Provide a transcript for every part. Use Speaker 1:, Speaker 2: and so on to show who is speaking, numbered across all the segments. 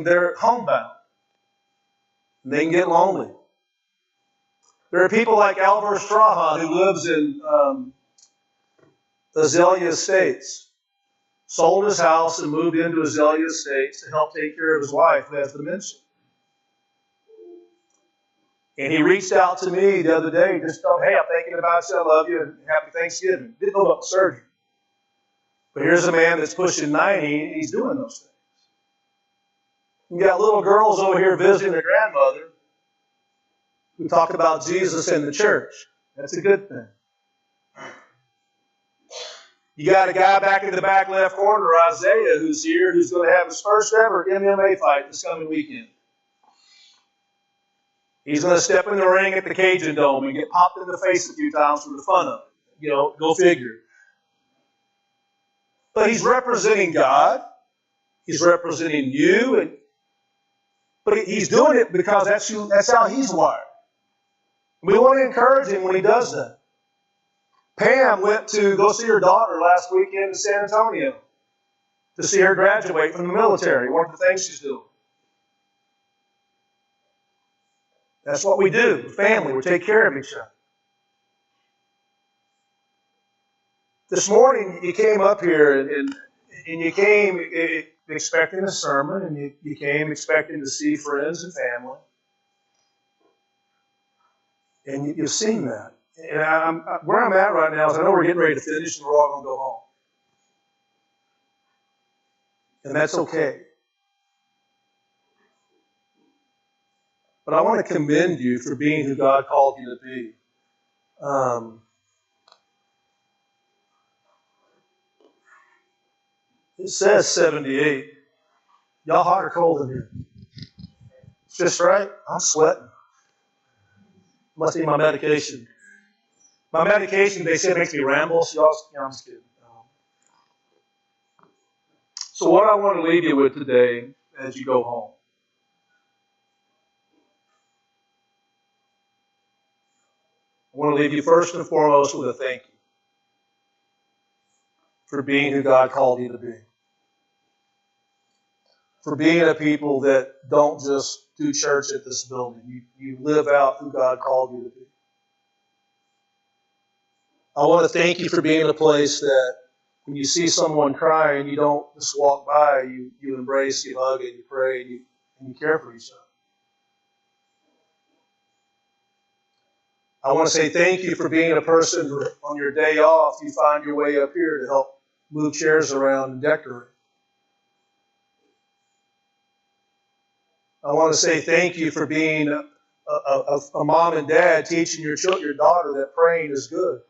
Speaker 1: they're homebound. They can get lonely. There are people like Alvar Strahan, who lives in Azalea Estates. Sold his house and moved into Azalea Estates to help take care of his wife who has dementia. And he reached out to me the other day, just told me, hey, I'm thinking about you, I love you, and happy Thanksgiving. Didn't know about the surgery. But here's a man that's pushing 90, and he's doing those things. You got little girls over here visiting their grandmother who talk about Jesus in the church. That's a good thing. You got a guy back in the back left corner, Isaiah, who's here, who's going to have his first ever MMA fight this coming weekend. He's going to step in the ring at the Cajun Dome and get popped in the face a few times for the fun of it. Go figure. But he's representing God. He's representing you. But he's doing it because that's how he's wired. We want to encourage him when he does that. Pam went to go see her daughter last weekend in San Antonio to see her graduate from the military, one of the things she's doing. That's what we do, family. We take care of each other. This morning, you came up here, and you came expecting a sermon, and you came expecting to see friends and family. And you've seen that. And where I'm at right now is I know we're getting ready to finish, and we're all going to go home. And that's okay. But I want to commend you for being who God called you to be. It says 78. Y'all hot or cold in here? It's just right. I'm sweating. Must be my medication. My medication, they say, makes me ramble. So I'm just kidding. So what I want to leave you with today as you go home. I want to leave you first and foremost with a thank you for being who God called you to be. For being a people that don't just do church at this building. You live out who God called you to be. I want to thank you for being in a place that when you see someone crying, you don't just walk by. You embrace, you hug, and you pray, and you care for each other. I want to say thank you for being a person who, on your day off, you find your way up here to help move chairs around and decorate. I want to say thank you for being a mom and dad teaching your daughter that praying is good.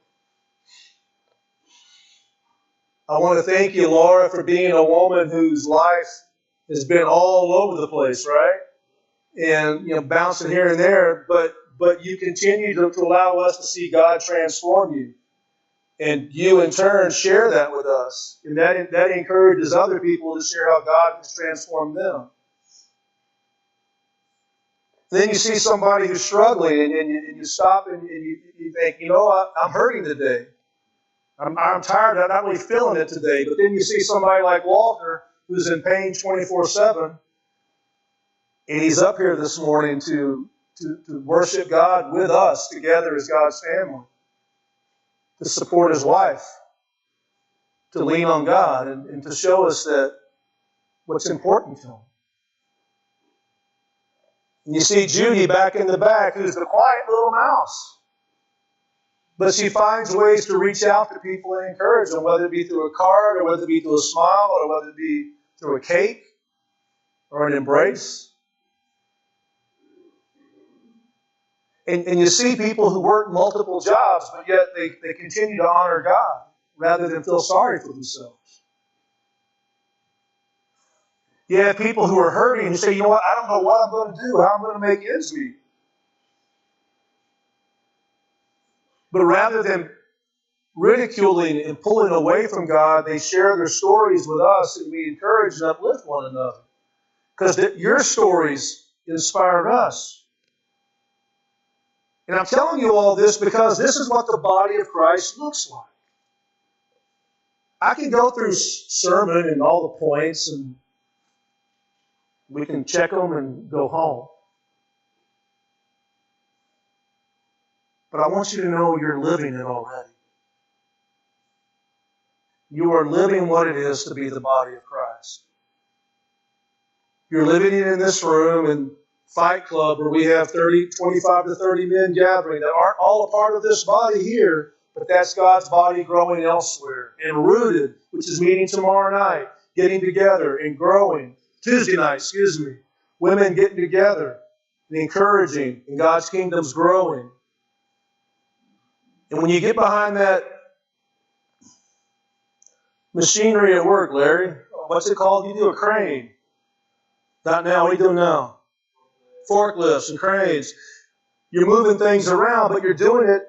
Speaker 1: I want to thank you, Laura, for being a woman whose life has been all over the place, right? And bouncing here and there, but you continue to allow us to see God transform you. And you, in turn, share that with us. And that encourages other people to share how God has transformed them. Then you see somebody who's struggling, and you stop and you think, I'm hurting today. I'm tired. I'm not really feeling it today. But then you see somebody like Walter who's in pain 24/7, and he's up here this morning to worship God with us together as God's family, to support his wife, to lean on God, and to show us that what's important to him. And you see Judy back in the back, who's the quiet little mouse. But she finds ways to reach out to people and encourage them, whether it be through a card, or whether it be through a smile, or whether it be through a cake or an embrace. And you see people who work multiple jobs, but yet they continue to honor God rather than feel sorry for themselves. You have people who are hurting and say, I don't know what I'm going to do, how I'm going to make ends meet. But rather than ridiculing and pulling away from God, they share their stories with us, and we encourage and uplift one another. Because your stories inspired us. And I'm telling you all this because this is what the body of Christ looks like. I can go through sermon and all the points, We can check them and go home. But I want you to know you're living it already. You are living what it is to be the body of Christ. You're living it in this room in Fight Club where we have 25 to 30 men gathering that aren't all a part of this body here, but that's God's body growing elsewhere. And Rooted, which is meeting tomorrow night, getting together and growing. Tuesday night, women getting together and encouraging, and God's kingdom's growing. And when you get behind that machinery at work, Larry, what's it called? You do a crane. Not now, what are you doing now? Forklifts and cranes. You're moving things around, but you're doing it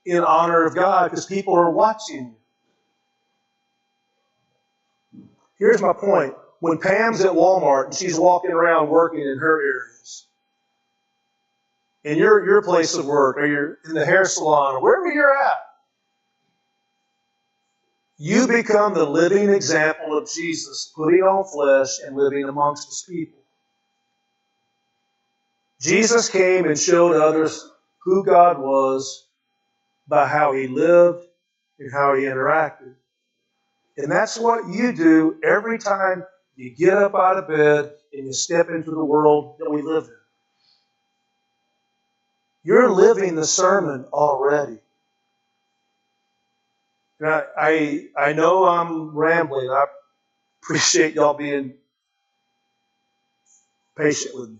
Speaker 1: in honor of God because people are watching you. Here's my point. When Pam's at Walmart and she's walking around working in her areas, in your place of work, or you're in the hair salon, or wherever you're at, you become the living example of Jesus putting on flesh and living amongst His people. Jesus came and showed others who God was by how He lived and how He interacted. And that's what you do every time you get up out of bed and you step into the world that we live in. You're living the sermon already. Now, I know I'm rambling. I appreciate y'all being patient with me.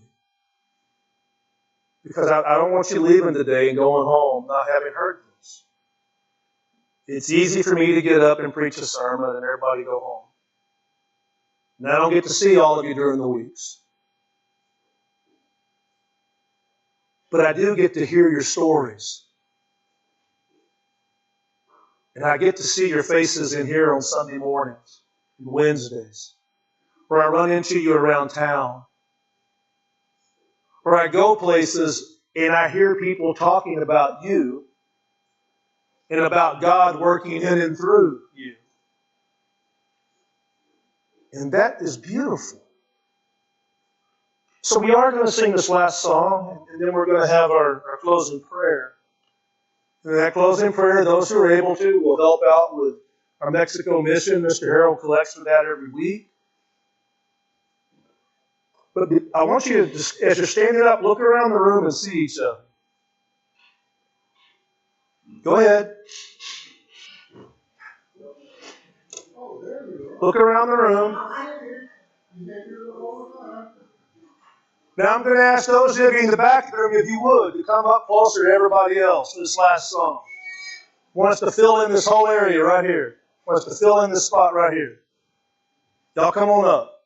Speaker 1: Because I don't want you leaving today and going home not having heard this. It's easy for me to get up and preach a sermon and everybody go home. And I don't get to see all of you during the weeks. But I do get to hear your stories. And I get to see your faces in here on Sunday mornings and Wednesdays. Where I run into you around town. Where I go places and I hear people talking about you and about God working in and through you. And that is beautiful. So we are going to sing this last song, and then we're going to have our closing prayer. And in that closing prayer, those who are able to will help out with our Mexico mission. Mr. Harold collects for that every week. But I want you to, just, as you're standing up, look around the room and see each other. Go ahead. Look around the room. Now I'm going to ask those of you in the back of the room, if you would, to come up closer to everybody else for this last song. I want us to fill in this whole area right here. I want us to fill in this spot right here. Y'all come on up.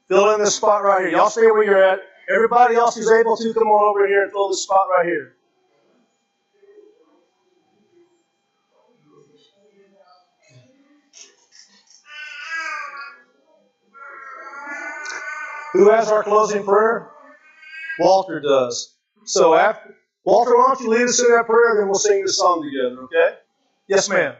Speaker 1: Fill in this spot right here. Y'all stay where you're at. Everybody else who's able to, come on over here and fill this spot right here. Who has our closing prayer? Walter does. So after Walter, why don't you lead us in that prayer, then we'll sing this song together, okay? Yes, ma'am.